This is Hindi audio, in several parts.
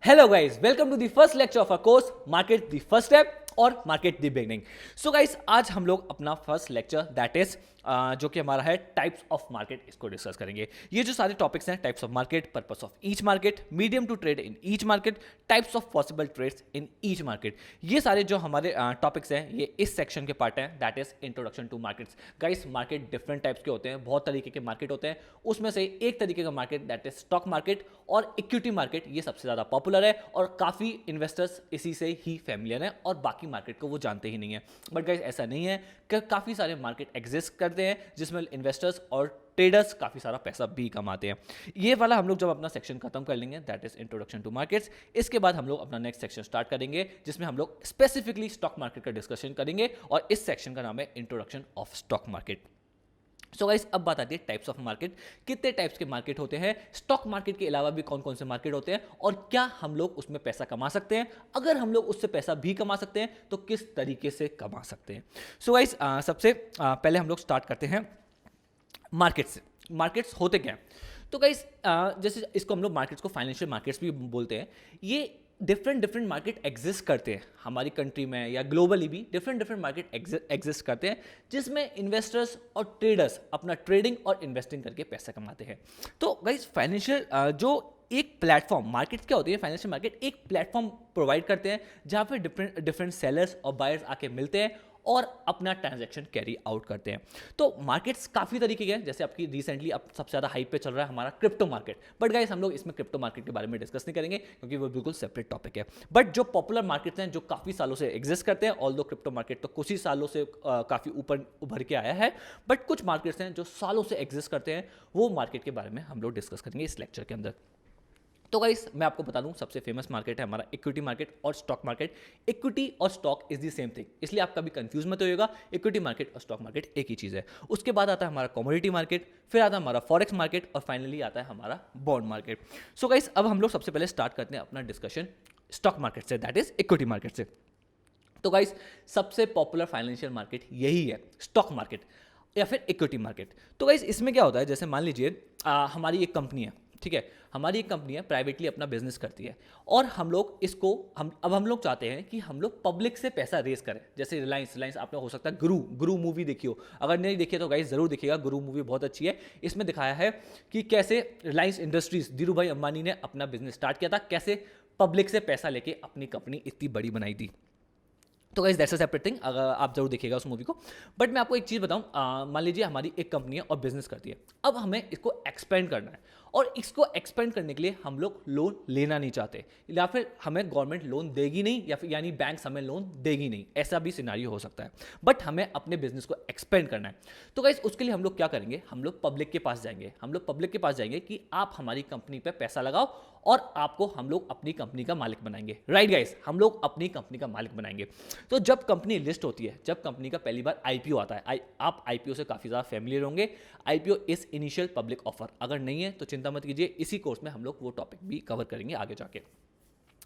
Hello guys, welcome to the first lecture of our course Market the First Step और market the beginning. So guys आज हम लोग अपना फर्स्ट लेक्चर दैट इज जो कि हमारा है टाइप्स ऑफ मार्केट, इसको डिस्कस करेंगे। ये जो सारे टॉपिक्स हैं, types of market, purpose of each market, medium to trade in each market, types of possible trades in each market, ये सारे जो हमारे टॉपिक्स हैं ये इस सेक्शन के पार्ट हैं that is introduction to markets. Guys market different types के होते हैं, बहुत तरीके के मार्केट होते हैं। उसमें से एक तरीके का market that is stock market और इक्विटी मार्केट, ये सबसे ज़्यादा पॉपुलर है और काफ़ी इन्वेस्टर्स इसी से ही फैमिलियर हैं और बाकी मार्केट को वो जानते ही नहीं है। बट गाइस ऐसा नहीं है कि काफ़ी सारे मार्केट एग्जिस्ट करते हैं जिसमें इन्वेस्टर्स और ट्रेडर्स काफ़ी सारा पैसा भी कमाते हैं। ये वाला हम लोग जब अपना सेक्शन खत्म कर लेंगे that is introduction to markets, इसके बाद हम लोग अपना नेक्स्ट सेक्शन स्टार्ट करेंगे जिसमें हम लोग स्पेसिफिकली स्टॉक मार्केट का डिस्कशन करेंगे और इस सेक्शन का नाम है introduction of stock market. So guys अब बात आती है टाइप्स ऑफ मार्केट। कितने टाइप्स के मार्केट होते हैं, स्टॉक मार्केट के अलावा भी कौन कौन से मार्केट होते हैं और क्या हम लोग उसमें पैसा कमा सकते हैं, अगर हम लोग उससे पैसा भी कमा सकते हैं तो किस तरीके से कमा सकते हैं। सो गाइस सबसे पहले हम लोग स्टार्ट करते हैं मार्केट से। मार्केट्स होते क्या हैं? तो गाइस जैसे इसको हम लोग मार्केट्स को फाइनेंशियल मार्केट्स भी बोलते हैं। ये डिफरेंट मार्केट एग्जिस्ट करते हैं हमारी कंट्री में या ग्लोबली भी डिफरेंट मार्केट एग्जिस्ट करते हैं जिसमें इन्वेस्टर्स और ट्रेडर्स अपना ट्रेडिंग और इन्वेस्टिंग करके पैसा कमाते हैं। तो गाइस फाइनेंशियल जो एक प्लेटफॉर्म, मार्केट क्या होती है, फाइनेंशियल मार्केट एक प्लेटफॉर्म प्रोवाइड करते हैं जहाँ पे डिफरेंट सेलर्स और बायर्स आके मिलते हैं और अपना ट्रांजैक्शन कैरी आउट करते हैं। तो मार्केट्स काफ़ी तरीके के हैं, जैसे आपकी रिसेंटली अब सबसे ज़्यादा हाइप पे चल रहा है हमारा क्रिप्टो मार्केट। बट गाइस हम लोग इसमें क्रिप्टो मार्केट के बारे में डिस्कस नहीं करेंगे क्योंकि वो बिल्कुल सेपरेट टॉपिक है। बट जो पॉपुलर मार्केट्स हैं जो काफ़ी सालों से एग्जिस्ट करते हैं, ऑल्दो क्रिप्टो मार्केट तो कुछ ही सालों से काफ़ी ऊपर उभर के आया है, बट कुछ मार्केट्स हैं जो सालों से एग्जिस्ट करते हैं, वो मार्केट के बारे में हम लोग डिस्कस करेंगे इस लेक्चर के अंदर। तो गाइस मैं आपको बता दूं सबसे फेमस मार्केट है हमारा इक्विटी मार्केट और स्टॉक मार्केट। इक्विटी और stock is the same thing, इसलिए आप कभी कंफ्यूज मत होइएगा, इक्विटी मार्केट और स्टॉक मार्केट एक ही चीज़ है। उसके बाद आता है हमारा कमोडिटी मार्केट, फिर आता है हमारा फॉरेक्स मार्केट और फाइनली आता है हमारा बॉन्ड मार्केट। सो गाइस अब हम लोग सबसे पहले स्टार्ट करते हैं अपना डिस्कशन स्टॉक मार्केट से, दैट इज इक्विटी मार्केट से। तो गाइस सबसे पॉपुलर फाइनेंशियल मार्केट यही है, स्टॉक मार्केट या फिर इक्विटी मार्केट। तो गाइस इसमें क्या होता है, जैसे मान लीजिए हमारी एक कंपनी है, ठीक है, हमारी एक कंपनी है प्राइवेटली अपना बिजनेस करती है और हम लोग इसको हम लोग चाहते हैं कि हम लोग पब्लिक से पैसा रेस करें। जैसे रिलायंस आपने हो सकता है गुरु मूवी देखी हो, अगर नहीं देखी तो गाइस जरूर देखिएगा, गुरु मूवी बहुत अच्छी है। इसमें दिखाया है कि कैसे रिलायंस इंडस्ट्रीज धीरू भाई अंबानी ने अपना बिजनेस स्टार्ट किया था, कैसे पब्लिक से पैसा लेके अपनी कंपनी इतनी बड़ी बनाई थी। तो guys that's a separate thing, अगर आप जरूर देखिएगा उस मूवी को। बट मैं आपको एक चीज़ बताऊं, मान लीजिए हमारी एक कंपनी है और बिजनेस करती है, अब हमें इसको एक्सपेंड करना है और इसको एक्सपेंड करने के लिए हम लोग लोन लेना नहीं चाहते या फिर हमें गवर्नमेंट लोन देगी नहीं या फिर यानी बैंक हमें लोन देगी नहीं, ऐसा भी सिनारियो हो सकता है। बट हमें अपने बिजनेस को एक्सपेंड करना है, तो गाइस उसके लिए हम लोग क्या करेंगे, हम लोग पब्लिक के पास जाएंगे। हम लोग पब्लिक के पास जाएंगे कि आप हमारी कंपनी पे पैसा लगाओ और आपको हम लोग अपनी कंपनी का मालिक बनाएंगे। राइट गाइस, हम लोग अपनी कंपनी का मालिक बनाएंगे। तो जब कंपनी लिस्ट होती है, जब कंपनी का पहली बार आईपीओ आता है, आप आईपीओ से काफ़ी ज़्यादा फैमिलियर होंगे। IPO is initial public offer, अगर नहीं है तो चिंता मत कीजिए, इसी कोर्स में हम लोग वो टॉपिक भी कवर करेंगे आगे जाके।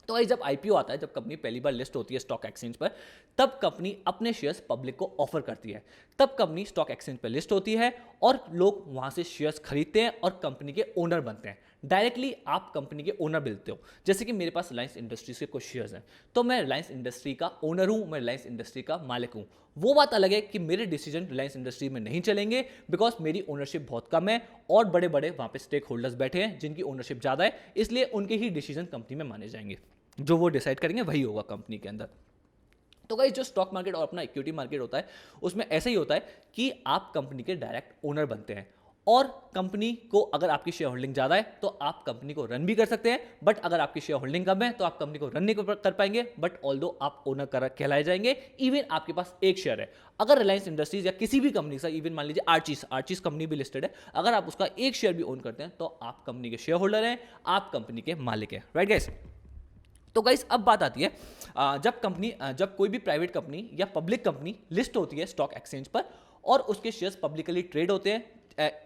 तो भाई जब आईपीओ आता है, जब कंपनी पहली बार लिस्ट होती है स्टॉक एक्सचेंज पर, तब कंपनी अपने शेयर्स पब्लिक को ऑफर करती है। तब कंपनी स्टॉक एक्सचेंज पर लिस्ट होती है और लोग वहां से शेयर्स खरीदते हैं और कंपनी के ओनर बनते हैं। डायरेक्टली आप कंपनी के ओनर मिलते हो। जैसे कि मेरे पास रिलायंस इंडस्ट्रीज के कुछ शेयर्स हैं, तो मैं रिलायंस इंडस्ट्री का ओनर हूं, मैं रिलायंस इंडस्ट्री का मालिक हूं। वो बात अलग है कि मेरे डिसीजन रिलायंस इंडस्ट्री में नहीं चलेंगे बिकॉज मेरी ओनरशिप बहुत कम है और बड़े बड़े वहां पे स्टेक होल्डर्स बैठे हैं जिनकी ओनरशिप ज़्यादा है, इसलिए उनके ही डिसीजन कंपनी में माने जाएंगे, जो वो डिसाइड करेंगे वही होगा कंपनी के अंदर। तो गाइस जो स्टॉक मार्केट और अपना इक्विटी मार्केट होता है उसमें ऐसा ही होता है कि आप कंपनी के डायरेक्ट ओनर बनते हैं और कंपनी को, अगर आपकी शेयर होल्डिंग ज़्यादा है तो आप कंपनी को रन भी कर सकते हैं, बट अगर आपकी शेयर होल्डिंग कम है तो आप कंपनी को रन नहीं कर पाएंगे, बट ऑल्दो आप ओनर कहलाए जाएंगे। इवन आपके पास एक शेयर है, अगर रिलायंस इंडस्ट्रीज या किसी भी कंपनी का, इवन मान लीजिए आर्चीज कंपनी भी लिस्टेड है, अगर आप उसका एक शेयर भी ओन करते हैं तो आप कंपनी के शेयर होल्डर हैं, आप कंपनी के मालिक हैं। राइट गाइस, तो गाइस अब बात आती है जब कोई भी प्राइवेट कंपनी या पब्लिक कंपनी लिस्ट होती है स्टॉक एक्सचेंज पर और उसके शेयर्स पब्लिकली ट्रेड होते हैं।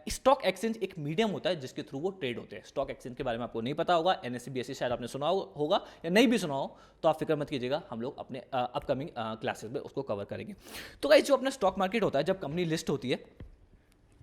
स्टॉक एक्सचेंज एक मीडियम होता है जिसके थ्रू वो ट्रेड होते हैं। स्टॉक एक्सचेंज के बारे में आपको नहीं पता होगा, एनएससी बीएससी शायद आपने सुना होगा या नहीं भी सुना हो, तो आप फिक्र मत कीजिएगा, हम लोग अपने अपकमिंग क्लासेस में उसको कवर करेंगे। तो गाइस जो अपना स्टॉक मार्केट होता है, जब कंपनी लिस्ट होती है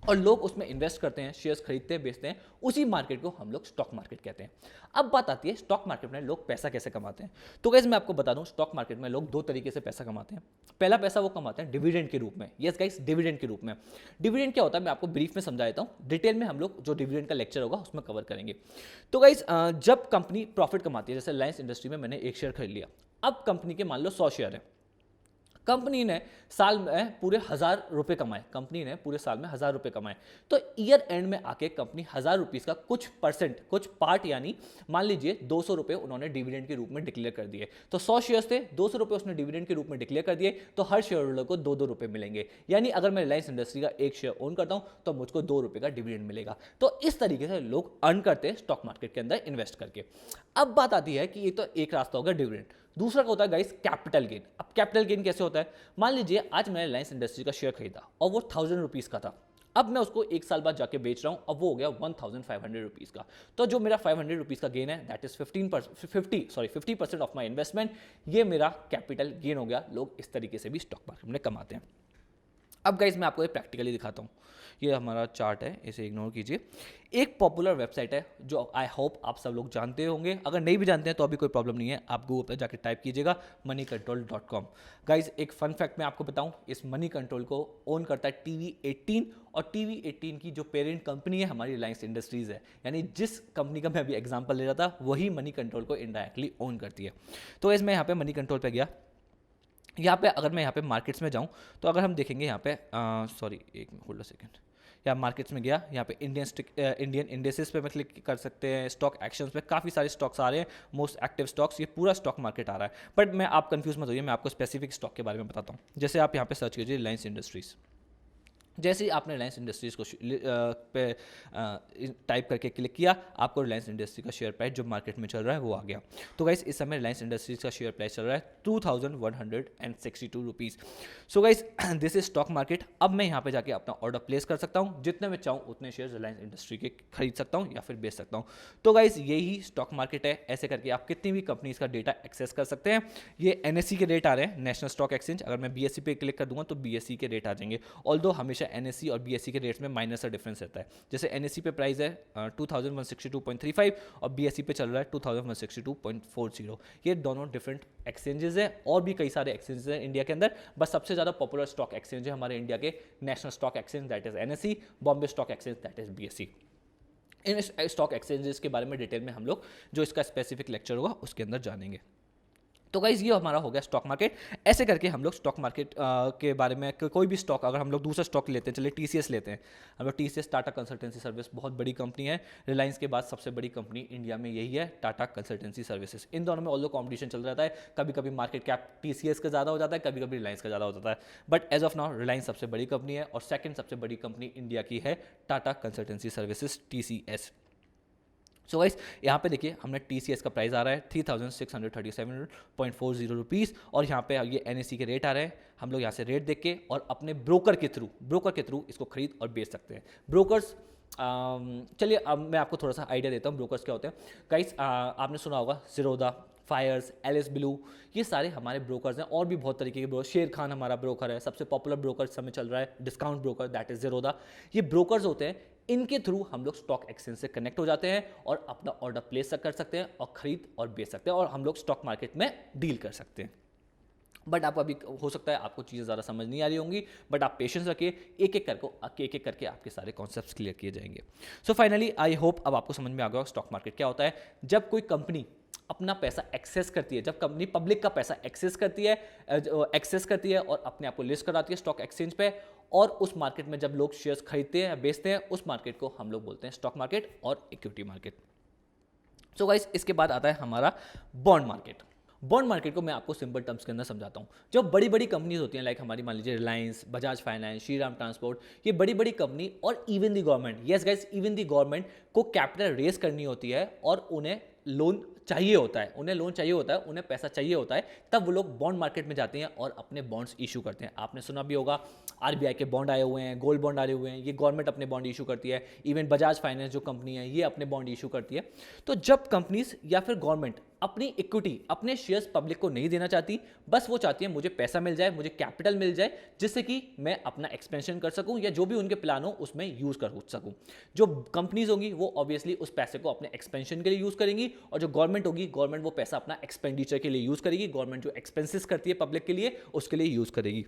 और लोग उसमें इन्वेस्ट करते हैं, शेयर्स खरीदते हैं, बेचते हैं, उसी मार्केट को हम लोग स्टॉक मार्केट कहते हैं। अब बात आती है स्टॉक मार्केट में लोग पैसा कैसे कमाते हैं। तो गाइस मैं आपको बता दूं, स्टॉक मार्केट में लोग दो तरीके से पैसा कमाते हैं। पहला पैसा वो कमाते हैं डिविडेंड के रूप में। यस गाइस, डिविडेंड के रूप में। डिविडेंड क्या होता है मैं आपको ब्रीफ में समझा देता हूं, डिटेल में हम लोग जो डिविडेंड का लेक्चर होगा उसमें कवर करेंगे। तो गाइस जब कंपनी प्रॉफिट कमाती है, जैसे रिलायंस इंडस्ट्री में मैंने एक शेयर खरीद लिया, अब कंपनी के मान लो 100 शेयर है, कंपनी ने साल में पूरे 1,000 रुपये कमाए, कंपनी ने पूरे साल में 1,000 रुपये कमाए, तो ईयर एंड में आके कंपनी 1,000 रुपीज़ का कुछ परसेंट, कुछ पार्ट, यानी मान लीजिए 200 रुपये उन्होंने डिविडेंड के रूप में डिक्लेयर कर दिए। तो 100 शेयर्स थे, 200 रुपये उसने डिविडेंड के रूप में डिक्लेयर कर दिए, तो हर शेयर होल्डर को 2-2 रुपये मिलेंगे। यानी अगर मैं रिलायंस इंडस्ट्री का एक शेयर ओन करता हूँ तो मुझको 2 रुपये का डिविडेंड मिलेगा। तो इस तरीके से लोग अर्न करते हैं स्टॉक मार्केट के अंदर इन्वेस्ट करके। अब बात आती है कि ये तो एक रास्ता होगा डिविडेंड, दूसरा क्या होता है गाइस, कैपिटल गेन। अब कैपिटल गेन कैसे होता है, मान लीजिए आज मैंने रिलायंस इंडस्ट्री का शेयर खरीदा और वो 1,000 रुपीज़ का था, अब मैं उसको एक साल बाद जाके बेच रहा हूं, अब वो हो गया 1,500 रुपीज़ का। तो जो मेरा 500 रुपीज़ का गेन है that is 50% of my investment, ये मेरा कैपिटल गेन हो गया। लोग इस तरीके से भी स्टॉक मार्केट में कमाते हैं। अब गाइज मैं आपको ये प्रैक्टिकली दिखाता हूँ, ये हमारा चार्ट है, इसे इग्नोर कीजिए। एक पॉपुलर वेबसाइट है जो आई होप आप सब लोग जानते होंगे, अगर नहीं भी जानते हैं तो अभी कोई प्रॉब्लम नहीं है, आप गूगल पर जाकर टाइप कीजिएगा moneycontrol.com। गाइज एक फन फैक्ट मैं आपको बताऊं, इस मनी कंट्रोल को ओन करता है TV18, और TV18 की जो पेरेंट कंपनी है हमारी रिलायंस इंडस्ट्रीज है, यानी जिस कंपनी का मैं अभी एग्जाम्पल ले रहा था वही मनी कंट्रोल को इनडायरेक्टली ओन करती है। तो गाइज मैं यहाँ पे मनी कंट्रोल पे गया, यहाँ पे अगर मैं यहाँ पे मार्केट्स में जाऊँ तो अगर हम देखेंगे यहाँ पे एक होल्ड अ सेकेंड, यहाँ मार्केट्स में गया, यहाँ पे इंडियन इंडेसेस पे मैं क्लिक कर सकते हैं, स्टॉक एक्शंस पे काफ़ी सारे स्टॉक्स आ रहे हैं, मोस्ट एक्टिव स्टॉक्स, ये पूरा स्टॉक मार्केट आ रहा है। बट मैं आप कंफ्यूज मत होइए, मैं आपको स्पेसिफिक स्टॉक के बारे में बताता हूँ। जैसे आप यहाँ पे सर्च कीजिए रिलायंस इंडस्ट्रीज़, जैसे ही आपने रिलायंस इंडस्ट्रीज़ को पे टाइप करके क्लिक किया, आपको रिलायंस इंडस्ट्री का शेयर प्राइस जो मार्केट में चल रहा है वो आ गया। तो गाइस इस समय रिलायंस इंडस्ट्रीज़ का शेयर प्राइस चल रहा है 2,162 rupees. So guys this is stock market. अब मैं यहाँ पे जाके अपना ऑर्डर प्लेस कर सकता हूँ, जितने मैं चाहूँ उतने शेयर रिलायंस इंडस्ट्री के खरीद सकता हूँ या फिर बेच सकता हूँ। तो गाइस यही स्टॉक मार्केट है, ऐसे करके आप कितनी भी कंपनीज का डेटा एक्सेस कर सकते हैं। ये NSE के रेट आ रहे हैं, नेशनल स्टॉक एक्सचेंज, अगर मैं BSE पे क्लिक कर दूंगा तो BSE के रेट आ जाएंगे। ऑल्दो हमेशा NSE और BSE के रेट्स में माइनर सा डिफरेंस रहता है। जैसे NSE पे प्राइस है 2162.35 और BSE पे चल रहा है 2162.40। ये दोनों डिफरेंट एक्सचेंजेस हैं, और भी कई सारे एक्सचेंजेस हैं इंडिया के अंदर, बस सबसे ज़्यादा पॉपुलर स्टॉक एक्सचेंज है हमारे इंडिया के national stock exchange that is NSE, Bombay stock exchange that is BSE। In stock exchanges के बारे में डिटेल में हम लोग जो इसका स्पेसिफिक लेक्चर होगा उसके अंदर जानेंगे। तो गाइज ये हमारा हो गया स्टॉक मार्केट। ऐसे करके हम लोग स्टॉक मार्केट के बारे में कोई भी स्टॉक, अगर हम लोग दूसरा स्टॉक लेते हैं, चलिए TCS लेते हैं, हम लोग TCS टाटा कंसल्टेंसी सर्विस बहुत बड़ी कंपनी है, रिलायंस के बाद सबसे बड़ी कंपनी इंडिया में यही है, टाटा कंसल्टेंसी सर्विसेज। इन दोनों में ऑल्दो कॉम्पिटिशन चल रहता है, कभी कभी मार्केट कैप TCS का ज़्यादा हो जाता है, कभी कभी रिलायंस का ज़्यादा हो जाता है, but as of now Reliance सबसे बड़ी कंपनी है और सेकेंड सबसे बड़ी कंपनी इंडिया की है Tata consultancy services TCS। So guys यहाँ पे देखिए हमने TCS का प्राइस आ रहा है 3,637.40 रुपीज़, और यहाँ पे ये NSE के रेट आ रहे हैं। हम लोग यहाँ से रेट देख के और अपने ब्रोकर के थ्रू इसको खरीद और बेच सकते हैं। ब्रोकर्स चलिए अब मैं आपको थोड़ा सा आइडिया देता हूँ ब्रोकर्स क्या होते हैं। गाइस आपने सुना होगा ज़ीरोधा, फायर्स, LS ब्लू, ये सारे हमारे ब्रोकर्स हैं, और भी बहुत तरीके के ब्रोकर, शेर खान हमारा ब्रोकर है, सबसे पॉपुलर ब्रोकर समय चल रहा है discount broker that is Zerodha. ये ब्रोकर्स होते हैं, इनके थ्रू हम लोग स्टॉक एक्सचेंज से कनेक्ट हो जाते हैं और अपना ऑर्डर प्लेस कर सकते हैं और खरीद और बेच सकते हैं, और हम लोग स्टॉक मार्केट में डील कर सकते हैं। बट आप अभी हो सकता है आपको चीज़ें ज़्यादा समझ नहीं आ रही होंगी, बट आप पेशेंस रखिए, एक एक करके आपके सारे कॉन्सेप्ट्स क्लियर किए जाएंगे। सो फाइनली आई होप अब आपको समझ में आ गया स्टॉक मार्केट क्या होता है। जब कोई कंपनी अपना पैसा एक्सेस करती है, जब कंपनी पब्लिक का पैसा एक्सेस करती है और अपने आप को लिस्ट कराती है स्टॉक एक्सचेंज पे, और उस मार्केट में जब लोग शेयर्स खरीदते हैं या बेचते हैं, उस मार्केट को हम लोग बोलते हैं स्टॉक मार्केट और इक्विटी मार्केट। सो गाइस इसके बाद आता है हमारा बॉन्ड मार्केट। बॉन्ड मार्केट को मैं आपको सिंपल टर्म्स के अंदर समझाता हूँ। जो बड़ी बड़ी कंपनीज होती हैं लाइक हमारी मान लीजिए रिलायंस, बजाज फाइनेंस, श्रीराम ट्रांसपोर्ट, ये बड़ी बड़ी कंपनी, और even the government, yes guys even the government को कैपिटल रेज करनी होती है और उन्हें लोन चाहिए होता है, उन्हें पैसा चाहिए होता है, तब वो लोग बॉन्ड मार्केट में जाते हैं और अपने बॉन्ड्स इशू करते हैं। आपने सुना भी होगा RBI के बॉन्ड आए हुए हैं, गोल्ड बॉन्ड आए हुए हैं, ये गवर्नमेंट अपने बॉन्ड इशू करती है। इवन बजाज फाइनेंस जो कंपनी है ये अपने बॉन्ड इशू करती है। तो जब कंपनीज या फिर गवर्नमेंट अपनी इक्विटी, अपने शेयर्स पब्लिक को नहीं देना चाहती, बस वो चाहती है मुझे पैसा मिल जाए, मुझे कैपिटल मिल जाए, जिससे कि मैं अपना एक्सपेंशन कर सकूं या जो भी उनके प्लान हो उसमें यूज कर सकूं। जो कंपनीज होंगी वो ऑब्वियसली उस पैसे को अपने एक्सपेंशन के लिए यूज करेंगी, और जो गवर्नमेंट होगी, गवर्नमेंट वो पैसा अपना एक्सपेंडिचर के लिए यूज करेगी। गवर्नमेंट जो एक्सपेंसेस करती है पब्लिक के लिए, उसके लिए यूज करेगी।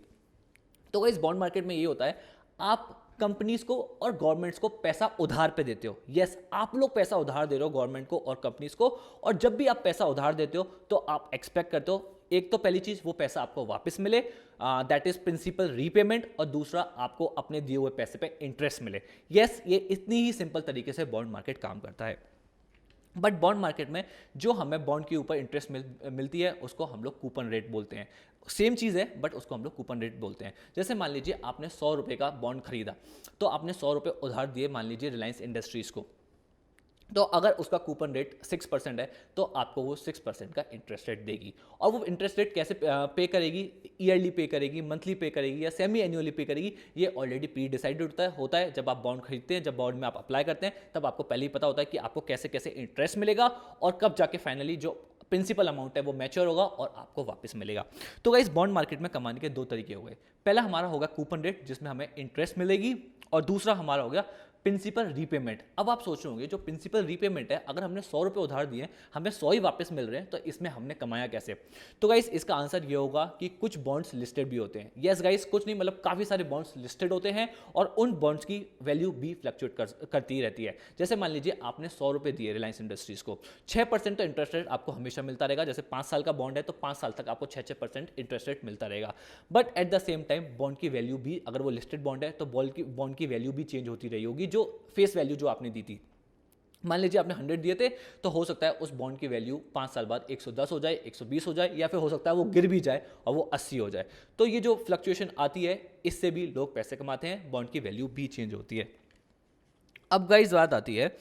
तो इस बॉन्ड मार्केट में ये होता है, आप कंपनीज को और गवर्नमेंट्स को पैसा उधार पे देते हो। यस, आप लोग पैसा उधार दे रहे हो गवर्नमेंट को और कंपनीज को, और जब भी आप पैसा उधार देते हो तो आप एक्सपेक्ट करते हो एक तो पहली चीज वो पैसा आपको वापस मिले, दैट इज प्रिंसिपल रीपेमेंट, और दूसरा आपको अपने दिए हुए पैसे पे इंटरेस्ट मिले। यस, ये इतनी ही सिंपल तरीके से बॉन्ड मार्केट काम करता है। बट बॉन्ड मार्केट में जो हमें बॉन्ड के ऊपर इंटरेस्ट मिलती है उसको हम लोग कूपन रेट बोलते हैं। सेम चीज़ है बट उसको हम लोग कूपन रेट बोलते हैं। जैसे मान लीजिए आपने 100 रुपये का बॉन्ड खरीदा, तो आपने 100 रुपये उधार दिए मान लीजिए रिलायंस इंडस्ट्रीज़ को, तो अगर उसका कूपन रेट 6% है तो आपको वो 6% का इंटरेस्ट रेट देगी। और वो इंटरेस्ट रेट कैसे पे करेगी, ईयरली पे करेगी, मंथली पे करेगी या सेमी एनुअली पे करेगी, ये ऑलरेडी प्री डिसाइडेड होता है। जब आप बॉन्ड खरीदते हैं, जब बॉन्ड में आप अप्लाई करते हैं, तब आपको पहले ही पता होता है कि आपको कैसे कैसे इंटरेस्ट मिलेगा और कब जाके फाइनली जो प्रिंसिपल अमाउंट है वो मैच्योर होगा और आपको वापस मिलेगा। तो गाइस बॉन्ड मार्केट में कमाने के दो तरीके हो गए। पहला हमारा होगा कूपन रेट जिसमें हमें इंटरेस्ट मिलेगी, और दूसरा हमारा हो गया प्रिंसिपल रीपेमेंट। अब आप सोच रहे होंगे जो प्रिंसिपल रीपेमेंट है, अगर हमने 100 रुपये उधार दिए, हमें 100 ही वापस मिल रहे हैं, तो इसमें हमने कमाया कैसे? तो गाइस इसका आंसर ये होगा कि कुछ बॉन्ड्स लिस्टेड भी होते हैं। यस गाइस, कुछ नहीं मतलब काफ़ी सारे बॉन्ड्स लिस्टेड होते हैं और उन बॉन्ड्स की वैल्यू भी फ्लक्चुएट करती रहती है। जैसे मान लीजिए आपने 100 रुपये दिए रिलायंस इंडस्ट्रीज़ को, 6% तो इंटरेस्ट रेट आपको हमेशा मिलता रहेगा। जैसे 5 साल का बॉन्ड है तो 5 साल तक आपको 6% इंटरेस्ट रेट मिलता रहेगा। But at the same time bound की वैल्यू भी, अगर वो लिस्टेड बॉन्ड है तो बॉन्ड की वैल्यू भी चेंज होती रही होगी, जो फेस वैल्यू जो आपने दी थी। मान लीजिए आपने 100 दिए थे, तो हो सकता है उस बॉन्ड की वैल्यू 5 साल बाद 110 हो जाए, 120 हो जाए, या फिर हो सकता है वो गिर भी जाए और वो 80 हो जाए। तो ये जो फ्लक्चुएशन आती है, इससे भी लोग पैसे कमाते हैं, बॉन्ड की वैल्यू भी चेंज होती है। अब गाइस बात आती है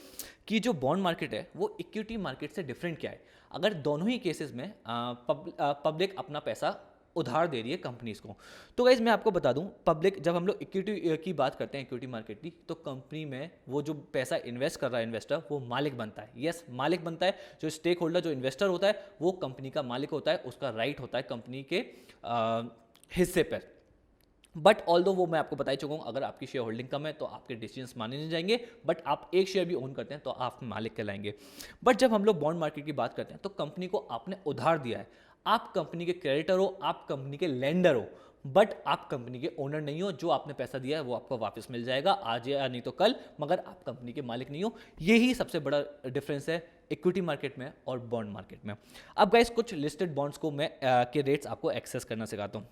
कि जो बॉन्ड मार्केट है वो इक्विटी मार्केट से डिफरेंट क्या है। अगर दोनों ही केसेस में पब्लिक अपना पैसा उधार दे रही है कंपनीज को, तो गाइज मैं आपको बता दूं, पब्लिक, जब हम लोग इक्विटी की बात करते हैं, इक्विटी मार्केट की, तो कंपनी में वो जो पैसा इन्वेस्ट कर रहा है इन्वेस्टर, वो मालिक बनता है। यस, मालिक बनता है। जो स्टेक होल्डर, जो इन्वेस्टर होता है, वो कंपनी का मालिक होता है, उसका राइट होता है कंपनी के हिस्से पर। बट ऑल्दो वो मैं आपको बता ही चुका हूँ, अगर आपकी शेयर होल्डिंग कम है तो आपके डिसीजंस माने नहीं जाएंगे, बट आप एक शेयर भी ओन करते हैं तो आप मालिक कहलाएंगे। बट जब हम लोग बॉन्ड मार्केट की बात करते हैं, तो कंपनी को आपने उधार दिया है, आप कंपनी के क्रेडिटर हो, आप कंपनी के लेंडर हो, बट आप कंपनी के ओनर नहीं हो। जो आपने पैसा दिया है वो आपको वापस मिल जाएगा आज या नहीं तो कल, मगर आप कंपनी के मालिक नहीं हो। यही सबसे बड़ा डिफरेंस है इक्विटी मार्केट में और बॉन्ड मार्केट में। अब गाइस कुछ लिस्टेड बॉन्ड्स को मैं के रेट्स आपको एक्सेस करना सिखाता हूँ।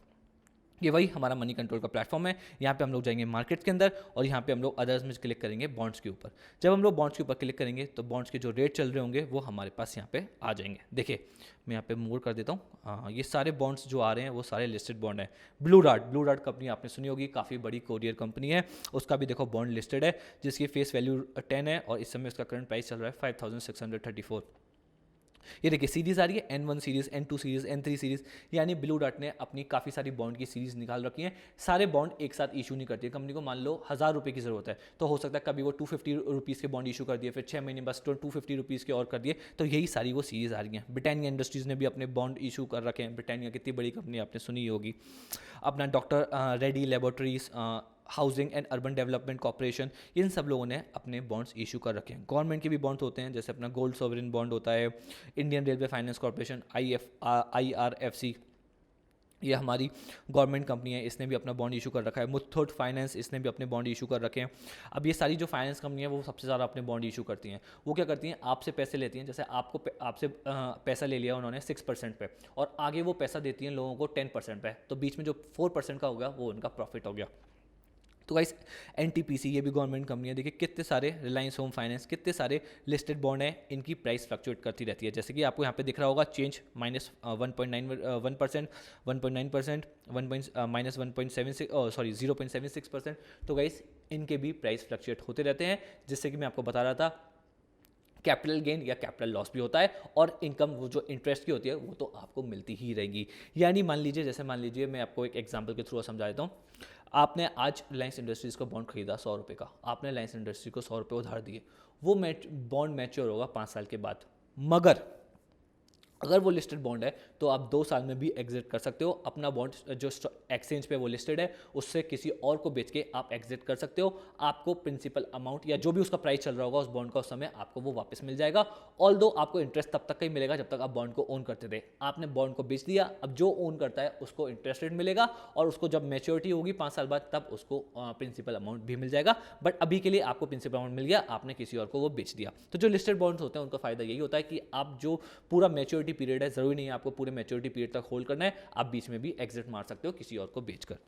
ये वही हमारा मनी कंट्रोल का प्लेटफॉर्म है। यहाँ पे हम लोग जाएंगे मार्केट्स के अंदर और यहाँ पे हम लोग अदर्स में क्लिक करेंगे बॉन्ड्स के ऊपर। जब हम लोग बॉन्ड्स के ऊपर क्लिक करेंगे तो बॉन्ड्स के जो रेट चल रहे होंगे वो हमारे पास यहाँ पे आ जाएंगे। देखिए मैं यहाँ पे मूव कर देता हूँ। ये सारे बॉन्ड्स जो आ रहे हैं वो सारे लिस्टेड बॉन्ड हैं। ब्लू डार्ट कंपनी आपने सुनी होगी, काफ़ी बड़ी कोरियर कंपनी है, उसका भी देखो बॉन्ड लिस्टेड है, जिसकी फेस वैल्यू 10 है और इस समय उसका करंट प्राइस चल रहा है 5634। ये देखिए सीरीज आ रही है, N1 series, N2 series, N3 series, यानी ब्लू डार्ट ने अपनी काफ़ी सारी बॉन्ड की सीरीज निकाल रखी है। सारे बॉन्ड एक साथ इशू नहीं करती है कंपनी को। मान लो 1000 रुपये की जरूरत है तो हो सकता है कभी वो 250 रुपीज़ के बॉन्ड इशू कर दिए, फिर 6 महीने बस 250 रुपीज़ के और कर दिए। तो यही सारी वो सीरीज आ रही हैं। ब्रिटानिया इंडस्ट्रीज़ ने भी अपने बॉन्ड इशू कर रखे हैं। ब्रिटानिया कितनी बड़ी कंपनी आपने सुनी होगी। अपना doctor Reddy laboratories, housing and urban development corporation, इन सब लोगों ने अपने बॉन्ड्स इशू कर रखे हैं। गवर्नमेंट के भी बॉन्ड्स होते हैं, जैसे अपना गोल्ड सॉवरिन बॉन्ड होता है, Indian railway finance corporation IRFC, ये हमारी गवर्नमेंट कंपनी है, इसने भी अपना बॉन्ड इशू कर रखा है। मुथूट फाइनेंस, इसने भी अपने बॉन्ड इशू कर रखे हैं। अब ये सारी जो फाइनेंस कंपनी है वो सबसे ज़्यादा अपने बॉन्ड इशू करती हैं। वो क्या करती हैं, आपसे पैसे लेती हैं। जैसे आपसे पैसा ले लिया उन्होंने 6% पे, और आगे वो पैसा देती हैं लोगों को 10% पे, तो बीच में जो 4% का होगा वो उनका प्रॉफिट हो गया। तो गाइस NTPC, ये भी गवर्नमेंट कंपनी है। देखिए कितने सारे, रिलायंस होम फाइनेंस, कितने सारे लिस्टेड बॉन्ड हैं, इनकी प्राइस फ्लक्चुएट करती रहती है। जैसे कि आपको यहाँ पे दिख रहा होगा चेंज -1.91%, 1.9%, माइनस 0.76%। तो गाइस इनके भी प्राइस फ्लक्चुएट होते रहते हैं, जिससे कि मैं आपको बता रहा था कैपिटल गेन या कैपिटल लॉस भी होता है, और इनकम वो जो इंटरेस्ट की होती है वो तो आपको मिलती ही रहेगी। यानी मान लीजिए मैं आपको एक एग्जांपल के थ्रू समझा देता हूँ। आपने आज रिलायंस इंडस्ट्रीज़ का बॉन्ड खरीदा 100 रुपये का, आपने रिलायंस इंडस्ट्री को 100 रुपये उधार दिए, वो बॉन्ड मैच्योर होगा 5 साल के बाद। मगर अगर वो लिस्टेड बॉन्ड है तो आप 2 साल में भी एग्जिट कर सकते हो। अपना बॉन्ड जो एक्सचेंज पे वो लिस्टेड है उससे किसी और को बेच के आप एग्जिट कर सकते हो। आपको प्रिंसिपल अमाउंट या जो भी उसका प्राइस चल रहा होगा उस बॉन्ड का उस समय आपको वो वापस मिल जाएगा। ऑल्दो आपको इंटरेस्ट तब तक का ही मिलेगा जब तक आप बॉन्ड को ओन करते थे। आपने बॉन्ड को बेच दिया, अब जो ओन करता है उसको इंटरेस्ट रेट मिलेगा और उसको जब मैच्योरिटी होगी 5 साल बाद तब उसको प्रिंसिपल अमाउंट भी मिल जाएगा। बट अभी के लिए आपको प्रिंसिपल अमाउंट मिल गया, आपने किसी और को वो बेच दिया। तो जो लिस्टेड बॉन्ड्स होते हैं उनका फायदा यही होता है कि आप जो पूरा मैच्योरिटी पीरियड है, जरूरी नहीं है आपको पूरे मैच्योरिटी पीरियड तक होल्ड करना है, आप बीच में भी एग्जिट मार सकते हो किसी और को बेचकर।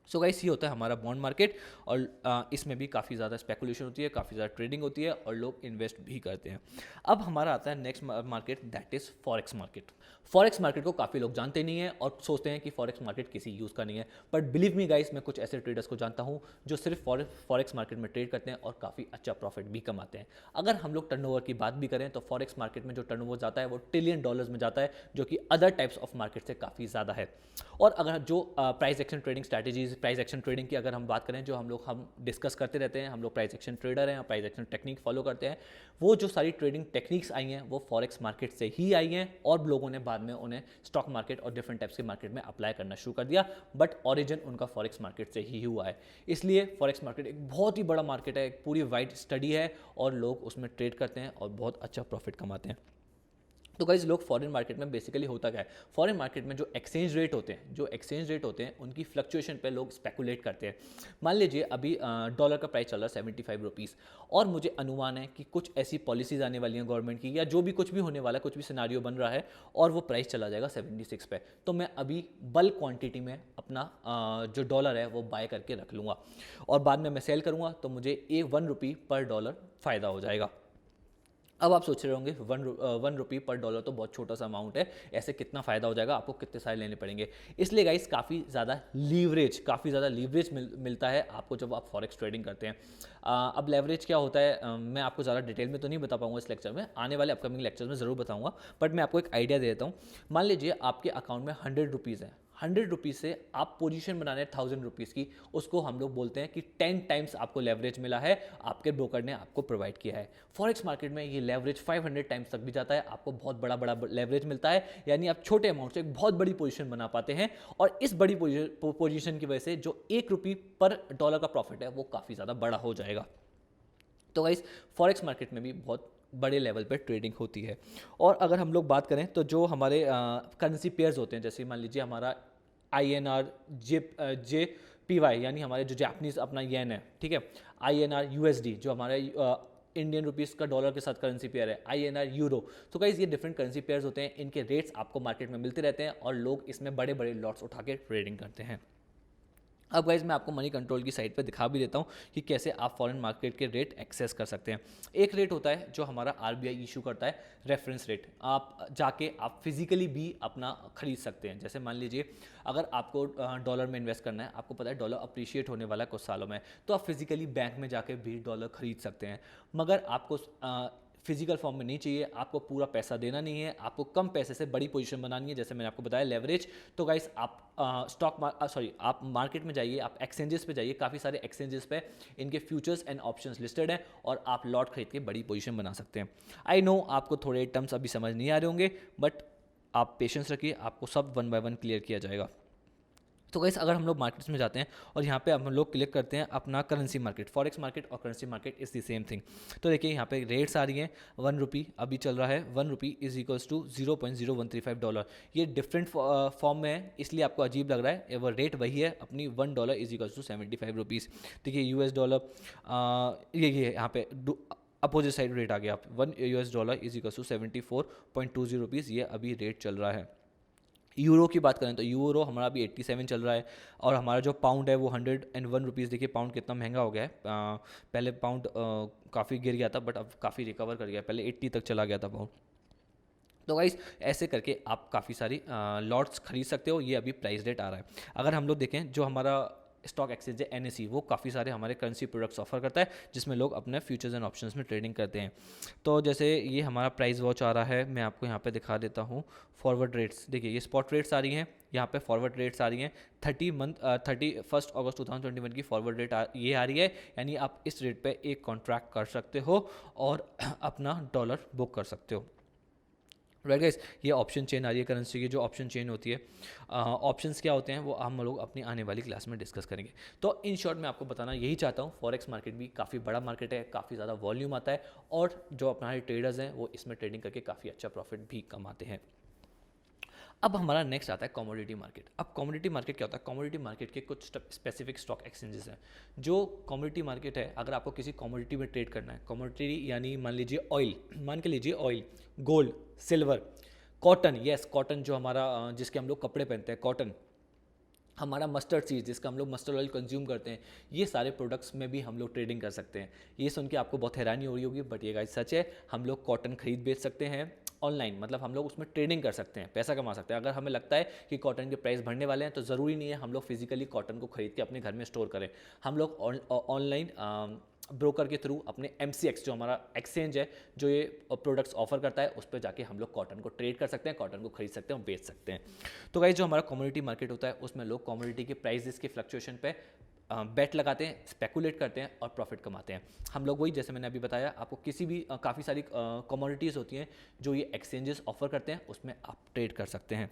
सो गाइस ये होता है हमारा बॉन्ड मार्केट और इसमें भी काफ़ी ज़्यादा स्पेकुलेशन होती है, काफ़ी ज़्यादा ट्रेडिंग होती है और लोग इन्वेस्ट भी करते हैं। अब हमारा आता है next market, that is forex market. Forex market को काफ़ी लोग जानते नहीं है और सोचते हैं कि फॉरेक्स मार्केट किसी यूज़ का नहीं है, बट बिलीव मी गाइस, मैं कुछ ऐसे ट्रेडर्स को जानता हूँ जो सिर्फ फॉरेक्स मार्केट में ट्रेड करते हैं और काफ़ी अच्छा प्रॉफिट भी कमाते हैं। अगर हम लोग टर्नओवर की बात भी करें तो फॉरेक्स मार्केट में जो टर्नओवर जाता है वो ट्रिलियन डॉलर्स में जाता है, जो कि अदर टाइप्स ऑफ मार्केट से काफ़ी ज़्यादा है। और अगर जो price action trading strategies, price action trading की अगर हम बात करें, जो हम डिस्कस करते रहते हैं, हम लोग प्राइस एक्शन ट्रेडर हैं, प्राइस एक्शन टेक्निक फॉलो करते हैं, वो जो सारी ट्रेडिंग टेक्निक्स आई हैं वो फॉरेक्स मार्केट से ही आई हैं और लोगों ने बाद में उन्हें स्टॉक मार्केट और डिफरेंट टाइप्स के मार्केट में अप्लाई करना शुरू कर दिया, बट ओरिजिन उनका फॉरेक्स मार्केट से ही हुआ है। इसलिए फॉरेक्स मार्केट एक बहुत ही बड़ा मार्केट है, एक पूरी वाइड स्टडी है और लोग उसमें ट्रेड करते हैं और बहुत अच्छा प्रॉफिट कमाते हैं। तो गाइज लोग फॉरेन मार्केट में बेसिकली होता क्या है, फॉरेन मार्केट में जो एक्सचेंज रेट होते हैं उनकी फ्लक्चुएशन पे लोग स्पेकुलेट करते हैं। मान लीजिए अभी डॉलर का प्राइस चल रहा है 75 रुपीज़ और मुझे अनुमान है कि कुछ ऐसी पॉलिसीज आने वाली हैं गवर्नमेंट की, या जो भी कुछ भी होने वाला है, कुछ भी सिनारियो बन रहा है और वो प्राइस चला जाएगा 76 पे, तो मैं अभी बल्क क्वांटिटी में अपना जो डॉलर है वो बाय करके रख लूँगा और बाद में मैं सेल करूँगा तो मुझे 1 रुपी पर डॉलर फ़ायदा हो जाएगा। अब आप सोच रहे होंगे 1 रुपी पर डॉलर तो बहुत छोटा सा अमाउंट है, ऐसे कितना फ़ायदा हो जाएगा, आपको कितने सारे लेने पड़ेंगे। इसलिए गाइस काफ़ी ज़्यादा लीवरेज मिलता है आपको जब आप फॉरेक्स ट्रेडिंग करते हैं। अब लेवरेज क्या होता है मैं आपको ज़्यादा डिटेल में तो नहीं बता पाऊंगा इस लेक्चर में, आने वाले अपकमिंग लेक्चर में ज़रूर बताऊंगा, बट मैं आपको एक आइडिया दे देता हूँ। मान लीजिए आपके अकाउंट में 100 रुपीज़ है, 100 रुपीज़ से आप पोजीशन बनाने 1000 रुपीज़ की, उसको हम लोग बोलते हैं कि 10 टाइम्स आपको लेवरेज मिला है, आपके ब्रोकर ने आपको प्रोवाइड किया है। फॉरेक्स मार्केट में ये लेवरेज 500 टाइम्स तक भी जाता है, आपको बहुत बड़ा बड़ा लेवरेज मिलता है, यानी आप छोटे अमाउंट से एक बहुत बड़ी पोजीशन बना पाते हैं और इस बड़ी पोजीशन की वजह से जो 1 रुपी पर डॉलर का प्रॉफिट है वो काफ़ी ज़्यादा बड़ा हो जाएगा। तो गाइस फॉरेक्स मार्केट में भी बहुत बड़े लेवल पे ट्रेडिंग होती है। और अगर हम लोग बात करें तो जो हमारे करेंसी पेयर्स होते हैं, जैसे मान लीजिए हमारा INR JPY, यानी हमारे जो जापानीज अपना येन है, ठीक है, INR USD जो हमारे इंडियन रुपीज़ का डॉलर के साथ करेंसी पेयर है, INR यूरो। तो गाइस ये डिफरेंट करेंसी पेयर्स होते हैं, इनके रेट्स आपको मार्केट में मिलते रहते हैं और लोग इसमें बड़े बड़े लॉट्स उठा के ट्रेडिंग करते हैं। अब गाइज मैं आपको मनी कंट्रोल की साइट पे दिखा भी देता हूँ कि कैसे आप फॉरेन मार्केट के रेट एक्सेस कर सकते हैं। एक रेट होता है जो हमारा RBI इशू करता है, रेफरेंस रेट, आप जाके आप फिजिकली भी अपना खरीद सकते हैं। जैसे मान लीजिए अगर आपको डॉलर में इन्वेस्ट करना है, आपको पता है डॉलर अप्रिशिएट होने वाला है कुछ सालों में, तो आप फिजिकली बैंक में जाके भी डॉलर खरीद सकते हैं, मगर आपको फिजिकल फॉर्म में नहीं चाहिए, आपको पूरा पैसा देना नहीं है, आपको कम पैसे से बड़ी पोजीशन बनानी है, जैसे मैंने आपको बताया लेवरेज। तो गाइस आप आप मार्केट में जाइए, आप एक्सचेंजेस पे जाइए, काफ़ी सारे एक्सचेंजेस पे इनके फ्यूचर्स एंड ऑप्शंस लिस्टेड हैं और आप लॉट खरीद के बड़ी पोजीशन बना सकते हैं। आई नो आपको थोड़े टर्म्स अभी समझ नहीं आ रहे होंगे, बट आप पेशेंस रखिए, आपको सब 1 बाय 1 क्लियर किया जाएगा। तो गाइस अगर हम लोग मार्केट्स में जाते हैं और यहाँ पे हम लोग क्लिक करते हैं अपना करेंसी मार्केट, फॉरेक्स मार्केट और currency market is the same thing. तो देखिए यहाँ पे रेट्स आ रही हैं, 1 रुपी अभी चल रहा है, 1 रुपी इज इक्वल्स टू $0.0135। ये डिफरेंट फॉर्म में है इसलिए आपको अजीब लग रहा है, वो रेट वही है अपनी, $1 इज इक्वल्स टू 75 रुपीज़। देखिए US डॉलर ये यहाँ पे अपोजिट साइड रेट आ गया, आप $1 इज इक्वल्स टू 74.20 रुपीज़, ये अभी रेट चल रहा है। यूरो की बात करें तो यूरो हमारा अभी 87 चल रहा है और हमारा जो पाउंड है वो 101 रुपीज़। देखिए पाउंड कितना महंगा हो गया है, पहले पाउंड काफ़ी गिर गया था बट अब काफ़ी रिकवर कर गया, पहले 80 तक चला गया था पाउंड। तो गाइस ऐसे करके आप काफ़ी सारी लॉट्स खरीद सकते हो, ये अभी प्राइस रेट आ रहा है। अगर हम लोग देखें जो हमारा स्टॉक एक्सचेंज है NSE, वो काफ़ी सारे हमारे करेंसी प्रोडक्ट्स ऑफर करता है जिसमें लोग अपने फ्यूचर्स एंड ऑप्शंस में ट्रेडिंग करते हैं। तो जैसे ये हमारा प्राइस वॉच आ रहा है, मैं आपको यहाँ पे दिखा देता हूँ फॉरवर्ड रेट्स। देखिए ये स्पॉट रेट्स आ रही हैं, यहाँ पे फॉरवर्ड रेट्स आ रही हैं, 31 अगस्त 2021 की फॉरवर्ड रेट ये आ रही है, यानी आप इस रेट पे एक कॉन्ट्रैक्ट कर सकते हो और अपना डॉलर बुक कर सकते हो। राइट गाइस, ये ऑप्शन चेन आ रही है करेंसी की, जो ऑप्शन चेन होती है, ऑप्शंस क्या होते हैं वो हम लोग अपनी आने वाली क्लास में डिस्कस करेंगे। तो इन शॉर्ट मैं आपको बताना यही चाहता हूँ, फॉरेक्स मार्केट भी काफ़ी बड़ा मार्केट है, काफ़ी ज़्यादा वॉल्यूम आता है, और जो हमारे ट्रेडर्स हैं वो इसमें ट्रेडिंग करके काफ़ी अच्छा प्रॉफिट भी कमाते हैं। अब हमारा नेक्स्ट आता है कमोडिटी मार्केट। अब कमोडिटी मार्केट क्या होता है? कमोडिटी मार्केट के कुछ स्पेसिफिक स्टॉक एक्सचेंजेस हैं। जो कमोडिटी मार्केट है, अगर आपको किसी कमोडिटी में ट्रेड करना है, कमोडिटी यानी मान लीजिए ऑयल, मान के लीजिए oil, gold, silver, cotton, yes cotton जो हमारा जिसके हम लोग कपड़े पहनते हैं, कॉटन, हमारा मस्टर्ड सीड्स जिसका हम लोग मस्टर्ड ऑयल कंज्यूम करते हैं, ये सारे प्रोडक्ट्स में भी हम लोग ट्रेडिंग कर सकते हैं। ये सुन के आपको बहुत हैरानी हो रही होगी, बट ये गाइस सच है। हम लोग कॉटन खरीद बेच सकते हैं ऑनलाइन, मतलब हम लोग उसमें ट्रेडिंग कर सकते हैं, पैसा कमा सकते हैं। अगर हमें लगता है कि कॉटन के प्राइस बढ़ने वाले हैं, तो ज़रूरी नहीं है हम लोग फिजिकली कॉटन को खरीद के अपने घर में स्टोर करें। हम लोग ऑनलाइन ब्रोकर के थ्रू अपने MCX जो हमारा एक्सचेंज है, जो ये प्रोडक्ट्स ऑफर करता है, उस पर जाके हम लोग कॉटन को ट्रेड कर सकते हैं, कॉटन को खरीद सकते हैं और बेच सकते हैं। तो गाइस, जो हमारा कमोडिटी मार्केट होता है, उसमें लोग कमोडिटी के प्राइसेस के फ्लक्चुएशन पे बेट लगाते हैं, स्पेकुलेट करते हैं और प्रॉफिट कमाते हैं। हम लोग वही, जैसे मैंने अभी बताया आपको, किसी भी काफ़ी सारी कमोडिटीज़ होती हैं जो ये एक्सचेंजेस ऑफर करते हैं, उसमें आप ट्रेड कर सकते हैं।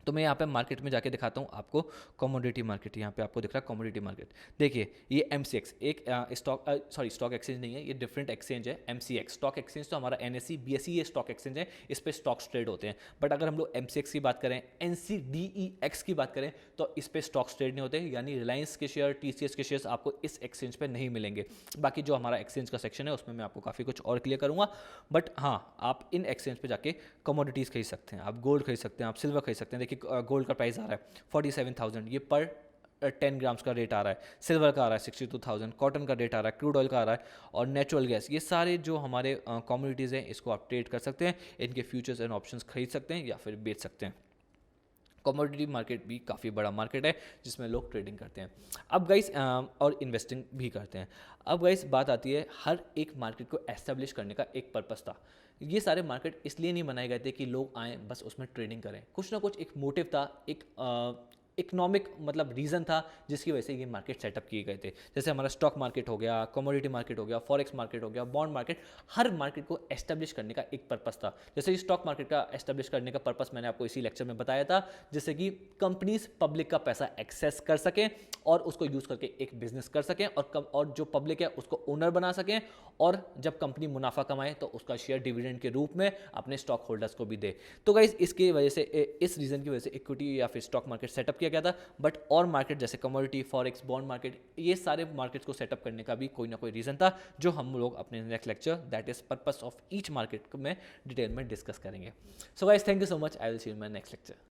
तो मैं यहाँ पे मार्केट में जाके दिखाता हूँ आपको कमोडिटी मार्केट। यहाँ पे आपको दिख रहा है कमोडिटी मार्केट। देखिए, ये MCX एक स्टॉक एक्सचेंज नहीं है, ये डिफरेंट एक्सचेंज है। MCX स्टॉक एक्सचेंज तो हमारा NSE BSE ये स्टॉक एक्सचेंज है, इस पे स्टॉक्स ट्रेड होते हैं। बट अगर हम लोग MCX की बात करें, NCDEX की बात करें, तो इस पे स्टॉक्स ट्रेड नहीं होते, यानी रिलायंस के शेयर, TCS के शेयर्स आपको इस एक्सचेंज पे नहीं मिलेंगे। बाकी जो हमारा एक्सचेंज का सेक्शन है उसमें मैं आपको काफ़ी कुछ और क्लियर करूँगा। बट हाँ, आप इन एक्सचेंज पे जाके कमोडिटीज़ खरीद सकते हैं, आप गोल्ड खरीद सकते हैं, आप सिल्वर खरीद सकते हैं। देखिए, गोल्ड का प्राइस आ रहा है 47,000, ये पर 10 ग्राम्स का रेट आ रहा है। सिल्वर का आ रहा है 62,000, कॉटन का रेट आ रहा है, क्रूड ऑयल का आ रहा है, और नेचुरल गैस, ये सारे जो हमारे कमोडिटीज़ हैं, इसको आप ट्रेड कर सकते हैं। इनके फ्यूचर्स एंड ऑप्शंस खरीद सकते हैं या फिर बेच सकते हैं। कमोडिटी मार्केट भी काफ़ी बड़ा मार्केट है जिसमें लोग ट्रेडिंग करते हैं। अब गाइस, और इन्वेस्टिंग भी करते हैं। अब गाइस, बात आती है, हर एक मार्केट को एस्टेब्लिश करने का एक पर्पस था। ये सारे मार्केट इसलिए नहीं बनाए गए थे कि लोग आएँ बस उसमें ट्रेडिंग करें, कुछ ना कुछ एक मोटिव था, एक इकोनॉमिक मतलब रीज़न था जिसकी वजह से ये मार्केट सेटअप किए गए थे। जैसे हमारा स्टॉक मार्केट हो गया, कमोडिटी मार्केट हो गया, फॉरेक्स मार्केट हो गया, बॉन्ड मार्केट, हर मार्केट को एस्टेब्लिश करने का एक पर्पस था। जैसे कि स्टॉक मार्केट का एस्टेब्लिश करने का पर्पस मैंने आपको इसी लेक्चर में बताया था, जैसे कि कंपनीज पब्लिक का पैसा एक्सेस कर सकें और उसको यूज़ करके एक बिजनेस कर सकें, और जो पब्लिक है उसको ओनर बना सकें, और जब कंपनी मुनाफा कमाए तो उसका शेयर डिविडेंड के रूप में अपने स्टॉक होल्डर्स को भी दे। तो गाइस, इसकी वजह से, इस रीज़न की वजह से इक्विटी या फिर स्टॉक मार्केट सेटअप किया गया था। बट और मार्केट जैसे कमोडिटी, फॉरेक्स, बॉन्ड मार्केट, ये सारे मार्केट्स को सेटअप करने का भी कोई ना कोई रीज़न था, जो हम लोग अपने next lecture, that is purpose of each market में डिटेल में डिस्कस करेंगे। So guys, thank you so much, I will see you in my next lecture.